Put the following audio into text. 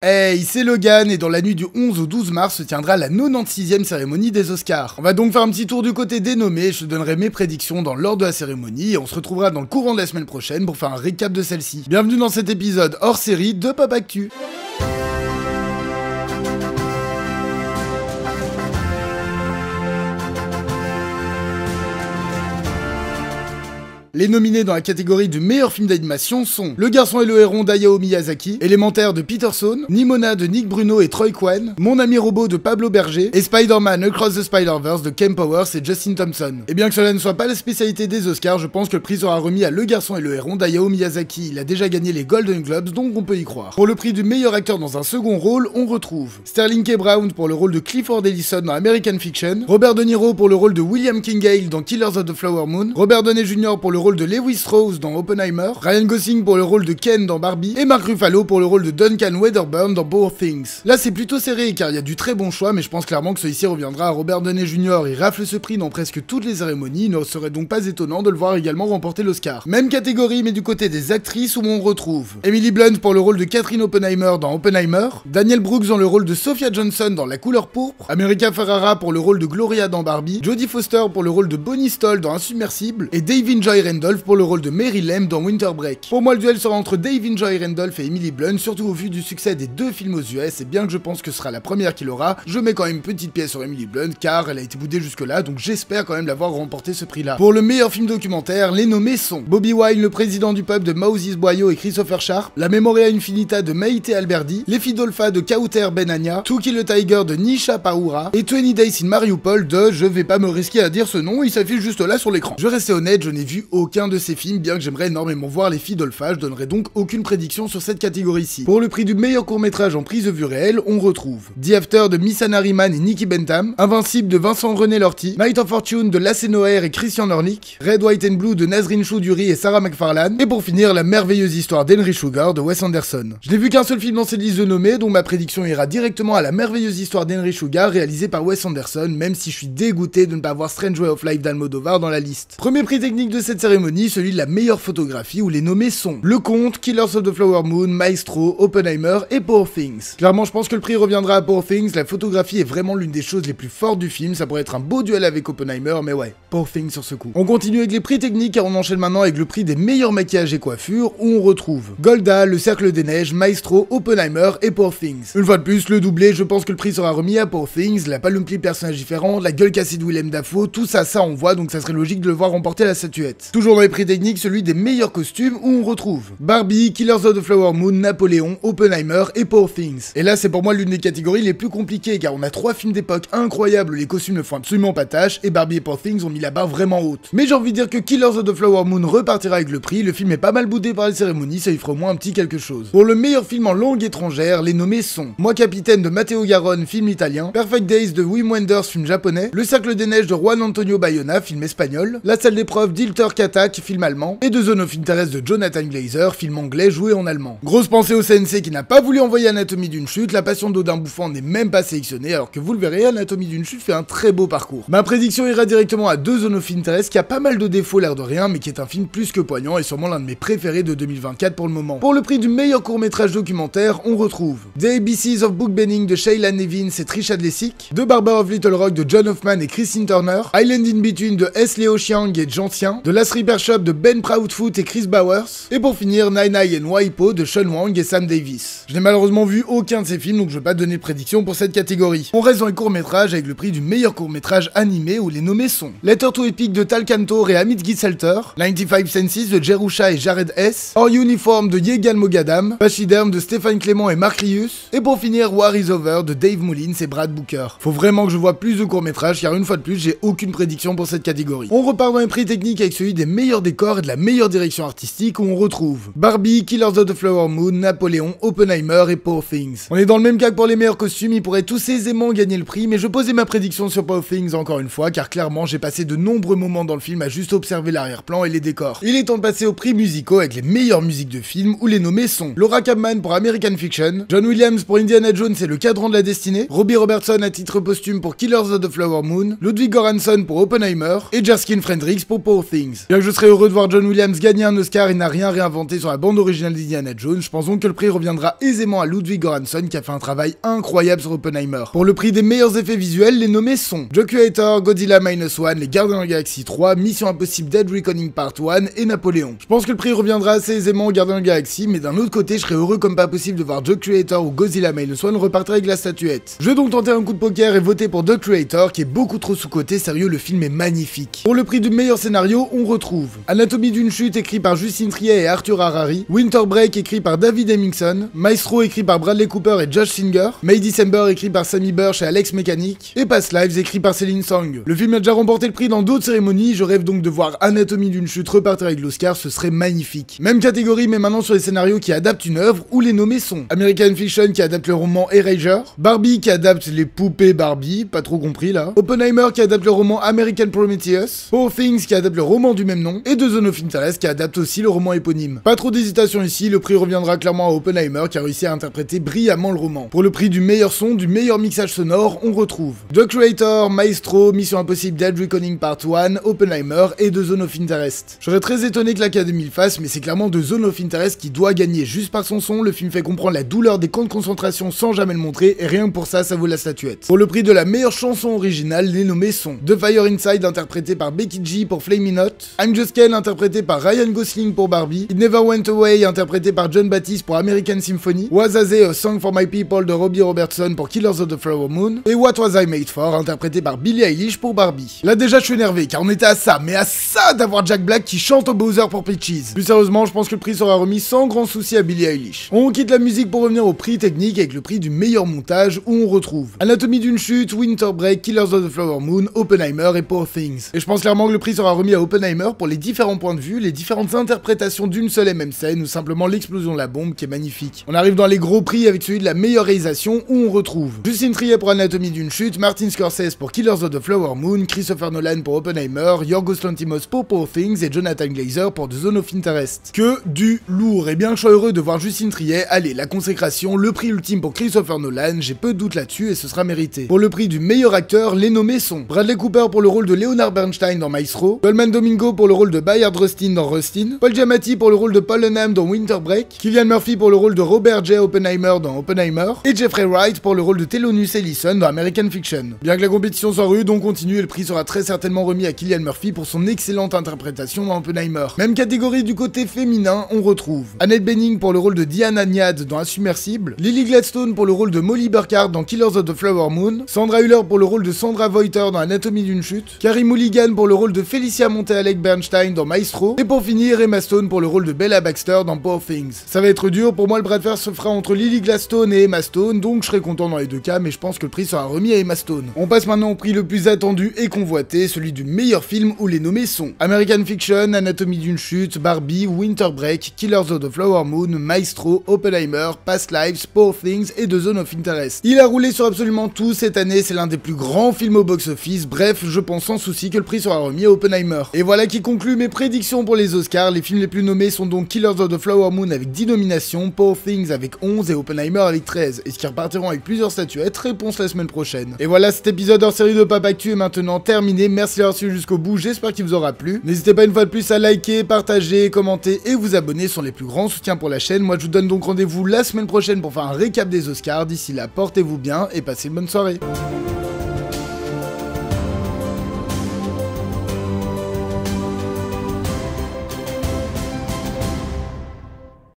Hey, c'est Logan et dans la nuit du 11 au 12 mars se tiendra la 96e cérémonie des Oscars. On va donc faire un petit tour du côté des nommés, je te donnerai mes prédictions dans l'ordre de la cérémonie et on se retrouvera dans le courant de la semaine prochaine pour faire un récap de celle-ci. Bienvenue dans cet épisode hors série de Pop Actu. Les nominés dans la catégorie du meilleur film d'animation sont Le Garçon et le Héron d'Hayao Miyazaki, Élémentaire de Peterson, Nimona de Nick Bruno et Troy Kwan, Mon ami robot de Pablo Berger et Spider-Man Across the Spider-Verse de Ken Powers et Justin Thompson. Et bien que cela ne soit pas la spécialité des Oscars, je pense que le prix sera remis à Le Garçon et le Héron d'Hayao Miyazaki. Il a déjà gagné les Golden Globes, donc on peut y croire. Pour le prix du meilleur acteur dans un second rôle, on retrouve Sterling K. Brown pour le rôle de Clifford Ellison dans American Fiction, Robert De Niro pour le rôle de William King-Hale dans Killers of the Flower Moon, Robert Downey Jr. pour le rôle de Lewis Rose dans Oppenheimer, Ryan Gosling pour le rôle de Ken dans Barbie, et Mark Ruffalo pour le rôle de Duncan Wedderburn dans Poor Things. Là c'est plutôt serré car il y a du très bon choix, mais je pense clairement que celui-ci reviendra à Robert Downey Jr. Il rafle ce prix dans presque toutes les cérémonies, il ne serait donc pas étonnant de le voir également remporter l'Oscar. Même catégorie mais du côté des actrices où on retrouve Emily Blunt pour le rôle de Catherine Oppenheimer dans Oppenheimer, Danielle Brooks dans le rôle de Sophia Johnson dans La couleur pourpre, America Ferrara pour le rôle de Gloria dans Barbie, Jodie Foster pour le rôle de Bonnie Stoll dans Insubmersible, et Davin Joy Randolph pour le rôle de Mary Lem dans Winter Break. Pour moi le duel sera entre Davin Joy Randolph et Emily Blunt, surtout au vu du succès des deux films aux US, et bien que je pense que ce sera la première qui l'aura, je mets quand même une petite pièce sur Emily Blunt car elle a été boudée jusque là, donc j'espère quand même l'avoir remporté ce prix là. Pour le meilleur film documentaire, les nommés sont Bobby Wine, le président du pub de Moses Boyo et Christopher Sharp, La Memoria Infinita de Maïté Alberdi, Les Fidolfa de Kauter Benania, To Kill a Tiger de Nisha Paoura et 20 Days in Mariupol de, je vais pas me risquer à dire ce nom, il s'affiche juste là sur l'écran. Je vais rester honnête, je n'ai vu aucun de ces films, bien que j'aimerais énormément voir Les Fidolfa, je donnerai donc aucune prédiction sur cette catégorie-ci. Pour le prix du meilleur court-métrage en prise de vue réelle, on retrouve The After de Missa Nariman et Nikki Bentham, Invincible de Vincent René Lorty, Night of Fortune de Lasse Noër et Christian Orlik, Red, White and Blue de Nazrin Choudhury et Sarah McFarlane, et pour finir, La merveilleuse histoire d'Henry Sugar de Wes Anderson. Je n'ai vu qu'un seul film dans cette liste de nommés, donc ma prédiction ira directement à La merveilleuse histoire d'Henry Sugar réalisée par Wes Anderson, même si je suis dégoûté de ne pas avoir Strange Way of Life d'Almodovar dans la liste. Premier prix technique de cette cérémonie, celui de la meilleure photographie où les nommés sont Le Comte, Killers of the Flower Moon, Maestro, Oppenheimer et Poor Things. Clairement, je pense que le prix reviendra à Poor Things, la photographie est vraiment l'une des choses les plus fortes du film, ça pourrait être un beau duel avec Oppenheimer, mais ouais, Poor Things sur ce coup. On continue avec les prix techniques car on enchaîne maintenant avec le prix des meilleurs maquillages et coiffures où on retrouve Golda, Le Cercle des Neiges, Maestro, Oppenheimer et Poor Things. Une fois de plus, le doublé, je pense que le prix sera remis à Poor Things, la panoplie de personnages différents, la gueule cassée de Willem Dafoe, tout ça on voit, donc ça serait logique de le voir remporter la statuette. Toujours dans les prix techniques, celui des meilleurs costumes où on retrouve Barbie, Killers of the Flower Moon, Napoléon, Oppenheimer et Poor Things. Et là c'est pour moi l'une des catégories les plus compliquées car on a trois films d'époque incroyables où les costumes ne font absolument pas tâche et Barbie et Poor Things ont mis la barre vraiment haute. Mais j'ai envie de dire que Killers of the Flower Moon repartira avec le prix, le film est pas mal boudé par les cérémonies, ça lui fera au moins un petit quelque chose. Pour le meilleur film en langue étrangère, les nommés sont Moi Capitaine de Matteo Garonne, film italien, Perfect Days de Wim Wenders, film japonais, Le Cercle des Neiges de Juan Antonio Bayona, film espagnol, La Salle d'épreuve d'Ilter Katak, film allemand, et The Zone of Interest de Jonathan Glazer, film anglais joué en allemand. Grosse pensée au CNC qui n'a pas voulu envoyer Anatomie d'une chute, La Passion d'Odin Bouffant n'est même pas sélectionnée, alors que vous le verrez, Anatomie d'une chute fait un très beau parcours. Ma prédiction ira directement à The Zone of Interest qui a pas mal de défauts l'air de rien, mais qui est un film plus que poignant et sûrement l'un de mes préférés de 2024 pour le moment. Pour le prix du meilleur court-métrage documentaire, on retrouve The ABCs of Bookbanning de Shayla Nevins et Trisha Dlesic, The Barber of Little Rock de John Hoffman et Christine Turner, Island in Between de S. Leo Chiang et Jean Xian, The Last Repair Shop de Ben Proudfoot et Chris Bowers, et pour finir Nine and Waipo de Sean Wang et Sam Davis. Je n'ai malheureusement vu aucun de ces films donc je vais pas donner de prédiction pour cette catégorie. On reste dans les courts-métrages avec le prix du meilleur court-métrage animé où les nommés sont Letter to Epic de Tal Kantor et Amit Gitzelter, 95 Senses de Jerusha et Jared S, Our Uniform de Yegal Mogadam, Pachyderm de Stéphane Clément et Mark Lius, et pour finir War is Over de Dave Mullins et Brad Booker. Faut vraiment que je vois plus de courts-métrages car une fois de plus j'ai aucune prédiction pour cette catégorie. On repart dans les prix techniques avec celui des meilleurs décors et de la meilleure direction artistique où on retrouve Barbie, Killers of the Flower Moon, Napoléon, Oppenheimer et Poor Things. On est dans le même cas que pour les meilleurs costumes, ils pourraient tous aisément gagner le prix, mais je posais ma prédiction sur Poor Things encore une fois, car clairement j'ai passé de nombreux moments dans le film à juste observer l'arrière-plan et les décors. Il est temps de passer aux prix musicaux avec les meilleures musiques de film où les nommés sont Laura Kampman pour American Fiction, John Williams pour Indiana Jones et le Cadran de la Destinée, Robbie Robertson à titre posthume pour Killers of the Flower Moon, Ludwig Göransson pour Oppenheimer et Jerskin Frendrix pour Poor Things. Bien Bien que je serais heureux de voir John Williams gagner un Oscar, il n'a rien réinventé sur la bande originale d'Indiana Jones. Je pense donc que le prix reviendra aisément à Ludwig Göransson qui a fait un travail incroyable sur Oppenheimer. Pour le prix des meilleurs effets visuels, les nommés sont The Creator, Godzilla Minus One, Les Gardiens de la Galaxie 3, Mission Impossible Dead Reckoning Part 1 et Napoléon. Je pense que le prix reviendra assez aisément aux Gardiens de la Galaxie, mais d'un autre côté, je serais heureux comme pas possible de voir The Creator ou Godzilla Minus One repartir avec la statuette. Je vais donc tenter un coup de poker et voter pour The Creator qui est beaucoup trop sous-coté. Sérieux, le film est magnifique. Pour le prix du meilleur scénario, on retrouve Anatomie d'une chute écrit par Justine Triet et Arthur Harari, Winter Break écrit par David Hemmingson, Maestro écrit par Bradley Cooper et Josh Singer, May December écrit par Sammy Burch et Alex Mechanic, et Past Lives écrit par Céline Song. Le film a déjà remporté le prix dans d'autres cérémonies, je rêve donc de voir Anatomie d'une chute repartir avec l'Oscar, ce serait magnifique. Même catégorie mais maintenant sur les scénarios qui adaptent une œuvre où les nommés sont American Fiction qui adapte le roman Erasure, Barbie qui adapte les poupées Barbie, pas trop compris là, Oppenheimer qui adapte le roman American Prometheus, Poor Things qui adapte le roman du même nom, et The Zone of Interest qui adapte aussi le roman éponyme. Pas trop d'hésitation ici, le prix reviendra clairement à Oppenheimer qui a réussi à interpréter brillamment le roman. Pour le prix du meilleur son, du meilleur mixage sonore, on retrouve The Creator, Maestro, Mission Impossible Dead Reckoning Part 1, Oppenheimer et The Zone of Interest. Je serais très étonné que l'Académie le fasse, mais c'est clairement The Zone of Interest qui doit gagner. Juste par son son, le film fait comprendre la douleur des camps de concentration sans jamais le montrer, et rien que pour ça, ça vaut la statuette. Pour le prix de la meilleure chanson originale, les nommés sont The Fire Inside interprété par Becky G pour Flaming Hot, I'm Just Ken interprété par Ryan Gosling pour Barbie, It Never Went Away interprété par John Baptiste pour American Symphony, Was Aze A Song for My People de Robbie Robertson pour Killers of the Flower Moon, et What Was I Made For interprété par Billie Eilish pour Barbie. Là déjà je suis énervé car on était à ça, mais à ça d'avoir Jack Black qui chante au Bowser pour Peaches. Plus sérieusement, je pense que le prix sera remis sans grand souci à Billie Eilish. On quitte la musique pour revenir au prix technique avec le prix du meilleur montage où on retrouve Anatomie d'une chute, Winter Break, Killers of the Flower Moon, Oppenheimer et Poor Things. Et je pense clairement que le prix sera remis à Oppenheimer pour les différents points de vue, les différentes interprétations d'une seule et même scène ou simplement l'explosion de la bombe qui est magnifique. On arrive dans les gros prix avec celui de la meilleure réalisation où on retrouve Justine Triet pour Anatomie d'une chute, Martin Scorsese pour Killers of the Flower Moon, Christopher Nolan pour Oppenheimer, Yorgos Lanthimos pour Poor Things et Jonathan Glazer pour The Zone of Interest. Que du lourd, et bien que je sois heureux de voir Justine Triet, allez, la consécration, le prix ultime pour Christopher Nolan, j'ai peu de doute là-dessus et ce sera mérité. Pour le prix du meilleur acteur, les nommés sont Bradley Cooper pour le rôle de Leonard Bernstein dans Maestro, Colman Domingo pour le rôle de Bayard Rustin dans Rustin, Paul Giamatti pour le rôle de Paul Hunham dans Winter Break, Cillian Murphy pour le rôle de Robert J. Oppenheimer dans Oppenheimer, et Jeffrey Wright pour le rôle de Thelonious Ellison dans American Fiction. Bien que la compétition soit rude, on continue et le prix sera très certainement remis à Cillian Murphy pour son excellente interprétation dans Oppenheimer. Même catégorie du côté féminin, on retrouve Annette Bening pour le rôle de Diana Nyad dans Insubmersible, Lily Gladstone pour le rôle de Molly Burkhart dans Killers of the Flower Moon, Sandra Hüller pour le rôle de Sandra Voiter dans Anatomie d'une chute, Carey Mulligan pour le rôle de Felicia Montealec Bernstein dans Maestro, et pour finir, Emma Stone pour le rôle de Bella Baxter dans Poor Things. Ça va être dur, pour moi le bras de fer se fera entre Lily Gladstone et Emma Stone, donc je serai content dans les deux cas, mais je pense que le prix sera remis à Emma Stone. On passe maintenant au prix le plus attendu et convoité, celui du meilleur film où les nommés sont American Fiction, Anatomie d'une chute, Barbie, Winter Break, Killers of the Flower Moon, Maestro, Oppenheimer, Past Lives, Poor Things et The Zone of Interest. Il a roulé sur absolument tout cette année, c'est l'un des plus grands films au box-office, bref, je pense sans souci que le prix sera remis à Oppenheimer. Et voilà qui conclut mes prédictions pour les Oscars, les films les plus nommés sont donc Killers of the Flower Moon avec 10 nominations, Poor Things avec 11 et Oppenheimer avec 13, et ce qui repartiront avec plusieurs statuettes, réponse la semaine prochaine. Et voilà, cet épisode hors série de Pop Actu est maintenant terminé, merci d'avoir suivi jusqu'au bout, j'espère qu'il vous aura plu. N'hésitez pas une fois de plus à liker, partager, commenter et vous abonner, ce sont les plus grands soutiens pour la chaîne. Moi je vous donne donc rendez-vous la semaine prochaine pour faire un récap des Oscars, d'ici là portez-vous bien et passez une bonne soirée.